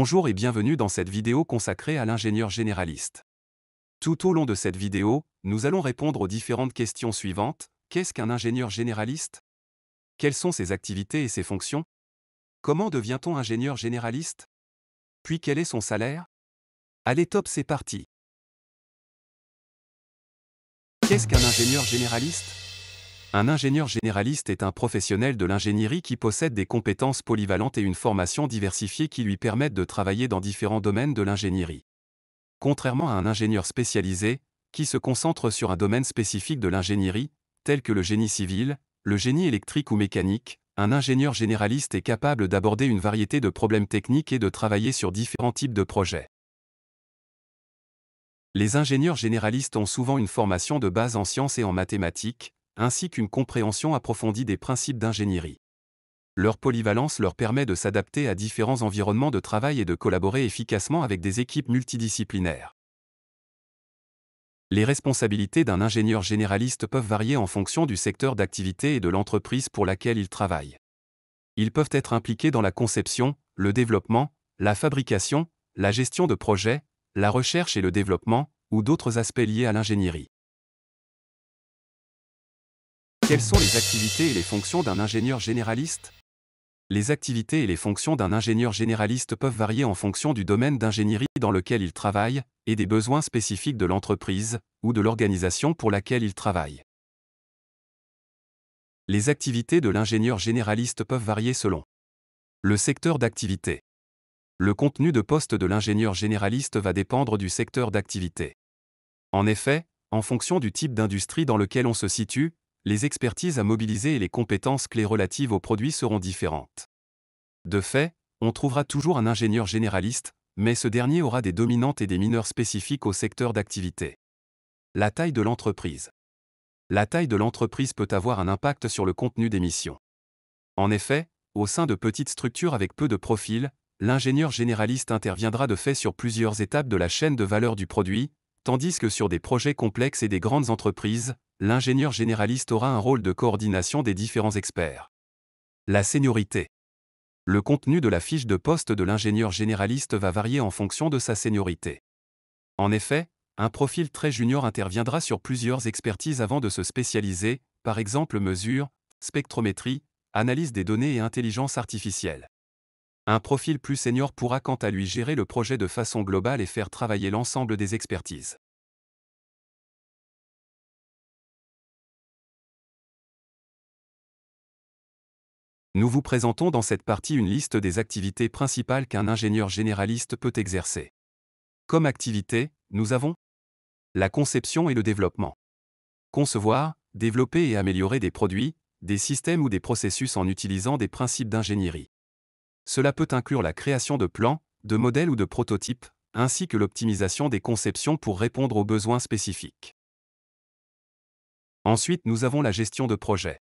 Bonjour et bienvenue dans cette vidéo consacrée à l'ingénieur généraliste. Tout au long de cette vidéo, nous allons répondre aux différentes questions suivantes. Qu'est-ce qu'un ingénieur généraliste? Quelles sont ses activités et ses fonctions? Comment devient-on ingénieur généraliste? Puis quel est son salaire? Allez top, c'est parti! Qu'est-ce qu'un ingénieur généraliste? Un ingénieur généraliste est un professionnel de l'ingénierie qui possède des compétences polyvalentes et une formation diversifiée qui lui permettent de travailler dans différents domaines de l'ingénierie. Contrairement à un ingénieur spécialisé, qui se concentre sur un domaine spécifique de l'ingénierie, tel que le génie civil, le génie électrique ou mécanique, un ingénieur généraliste est capable d'aborder une variété de problèmes techniques et de travailler sur différents types de projets. Les ingénieurs généralistes ont souvent une formation de base en sciences et en mathématiques, ainsi qu'une compréhension approfondie des principes d'ingénierie. Leur polyvalence leur permet de s'adapter à différents environnements de travail et de collaborer efficacement avec des équipes multidisciplinaires. Les responsabilités d'un ingénieur généraliste peuvent varier en fonction du secteur d'activité et de l'entreprise pour laquelle il travaille. Ils peuvent être impliqués dans la conception, le développement, la fabrication, la gestion de projets, la recherche et le développement, ou d'autres aspects liés à l'ingénierie. Quelles sont les activités et les fonctions d'un ingénieur généraliste? Les activités et les fonctions d'un ingénieur généraliste peuvent varier en fonction du domaine d'ingénierie dans lequel il travaille, et des besoins spécifiques de l'entreprise, ou de l'organisation pour laquelle il travaille. Les activités de l'ingénieur généraliste peuvent varier selon le secteur d'activité. Le contenu de poste de l'ingénieur généraliste va dépendre du secteur d'activité. En effet, en fonction du type d'industrie dans lequel on se situe, les expertises à mobiliser et les compétences clés relatives aux produits seront différentes. De fait, on trouvera toujours un ingénieur généraliste, mais ce dernier aura des dominantes et des mineures spécifiques au secteur d'activité. La taille de l'entreprise. La taille de l'entreprise peut avoir un impact sur le contenu des missions. En effet, au sein de petites structures avec peu de profils, l'ingénieur généraliste interviendra de fait sur plusieurs étapes de la chaîne de valeur du produit, tandis que sur des projets complexes et des grandes entreprises, l'ingénieur généraliste aura un rôle de coordination des différents experts. La seniorité. Le contenu de la fiche de poste de l'ingénieur généraliste va varier en fonction de sa seniorité. En effet, un profil très junior interviendra sur plusieurs expertises avant de se spécialiser, par exemple mesure, spectrométrie, analyse des données et intelligence artificielle. Un profil plus senior pourra quant à lui gérer le projet de façon globale et faire travailler l'ensemble des expertises. Nous vous présentons dans cette partie une liste des activités principales qu'un ingénieur généraliste peut exercer. Comme activité, nous avons la conception et le développement. Concevoir, développer et améliorer des produits, des systèmes ou des processus en utilisant des principes d'ingénierie. Cela peut inclure la création de plans, de modèles ou de prototypes, ainsi que l'optimisation des conceptions pour répondre aux besoins spécifiques. Ensuite, nous avons la gestion de projet.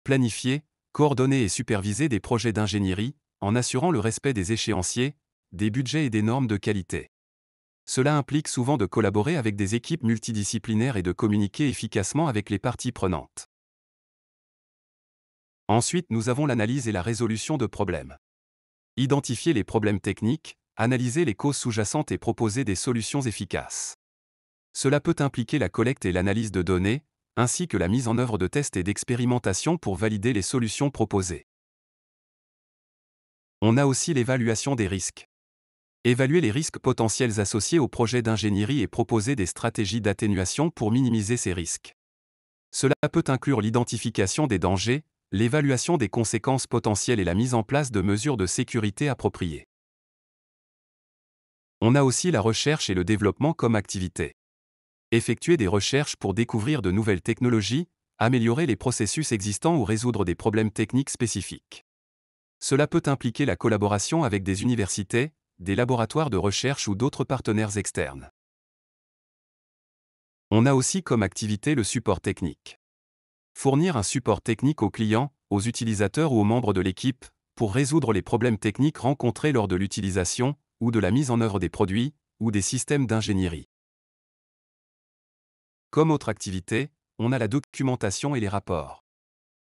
Planifier, coordonner et superviser des projets d'ingénierie, en assurant le respect des échéanciers, des budgets et des normes de qualité. Cela implique souvent de collaborer avec des équipes multidisciplinaires et de communiquer efficacement avec les parties prenantes. Ensuite, nous avons l'analyse et la résolution de problèmes. Identifier les problèmes techniques, analyser les causes sous-jacentes et proposer des solutions efficaces. Cela peut impliquer la collecte et l'analyse de données, ainsi que la mise en œuvre de tests et d'expérimentation pour valider les solutions proposées. On a aussi l'évaluation des risques. Évaluer les risques potentiels associés au projet d'ingénierie et proposer des stratégies d'atténuation pour minimiser ces risques. Cela peut inclure l'identification des dangers, l'évaluation des conséquences potentielles et la mise en place de mesures de sécurité appropriées. On a aussi la recherche et le développement comme activité. Effectuer des recherches pour découvrir de nouvelles technologies, améliorer les processus existants ou résoudre des problèmes techniques spécifiques. Cela peut impliquer la collaboration avec des universités, des laboratoires de recherche ou d'autres partenaires externes. On a aussi comme activité le support technique. Fournir un support technique aux clients, aux utilisateurs ou aux membres de l'équipe, pour résoudre les problèmes techniques rencontrés lors de l'utilisation, ou de la mise en œuvre des produits, ou des systèmes d'ingénierie. Comme autre activité, on a la documentation et les rapports.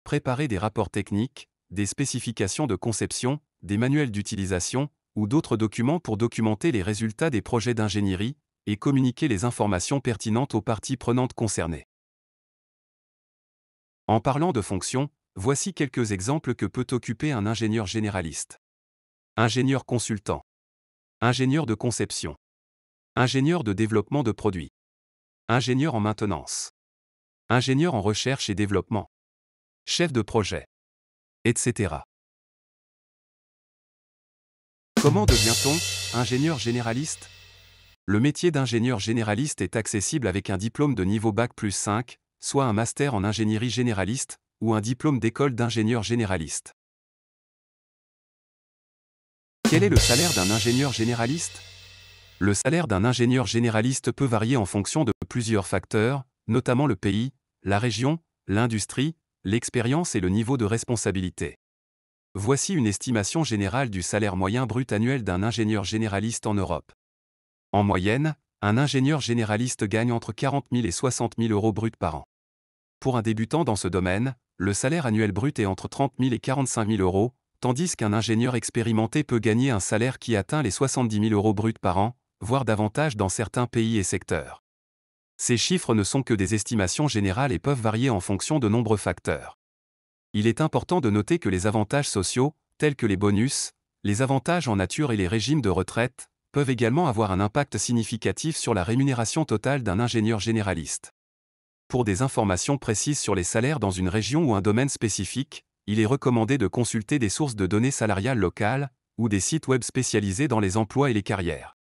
Préparer des rapports techniques, des spécifications de conception, des manuels d'utilisation, ou d'autres documents pour documenter les résultats des projets d'ingénierie et communiquer les informations pertinentes aux parties prenantes concernées. En parlant de fonctions, voici quelques exemples que peut occuper un ingénieur généraliste. Ingénieur consultant. Ingénieur de conception. Ingénieur de développement de produits. Ingénieur en maintenance. Ingénieur en recherche et développement. Chef de projet. Etc. Comment devient-on ingénieur généraliste? Le métier d'ingénieur généraliste est accessible avec un diplôme de niveau Bac+5, soit un master en ingénierie généraliste, ou un diplôme d'école d'ingénieur généraliste. Quel est le salaire d'un ingénieur généraliste? Le salaire d'un ingénieur généraliste peut varier en fonction de plusieurs facteurs, notamment le pays, la région, l'industrie, l'expérience et le niveau de responsabilité. Voici une estimation générale du salaire moyen brut annuel d'un ingénieur généraliste en Europe. En moyenne, un ingénieur généraliste gagne entre 40 000 et 60 000 euros bruts par an. Pour un débutant dans ce domaine, le salaire annuel brut est entre 30 000 et 45 000 euros, tandis qu'un ingénieur expérimenté peut gagner un salaire qui atteint les 70 000 euros bruts par an, voire davantage dans certains pays et secteurs. Ces chiffres ne sont que des estimations générales et peuvent varier en fonction de nombreux facteurs. Il est important de noter que les avantages sociaux, tels que les bonus, les avantages en nature et les régimes de retraite, peuvent également avoir un impact significatif sur la rémunération totale d'un ingénieur généraliste. Pour des informations précises sur les salaires dans une région ou un domaine spécifique, il est recommandé de consulter des sources de données salariales locales ou des sites web spécialisés dans les emplois et les carrières.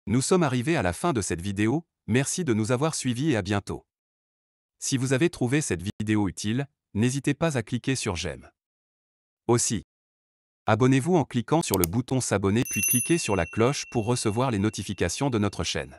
Nous sommes arrivés à la fin de cette vidéo, merci de nous avoir suivis et à bientôt. Si vous avez trouvé cette vidéo utile, n'hésitez pas à cliquer sur j'aime. Aussi, abonnez-vous en cliquant sur le bouton s'abonner puis cliquez sur la cloche pour recevoir les notifications de notre chaîne.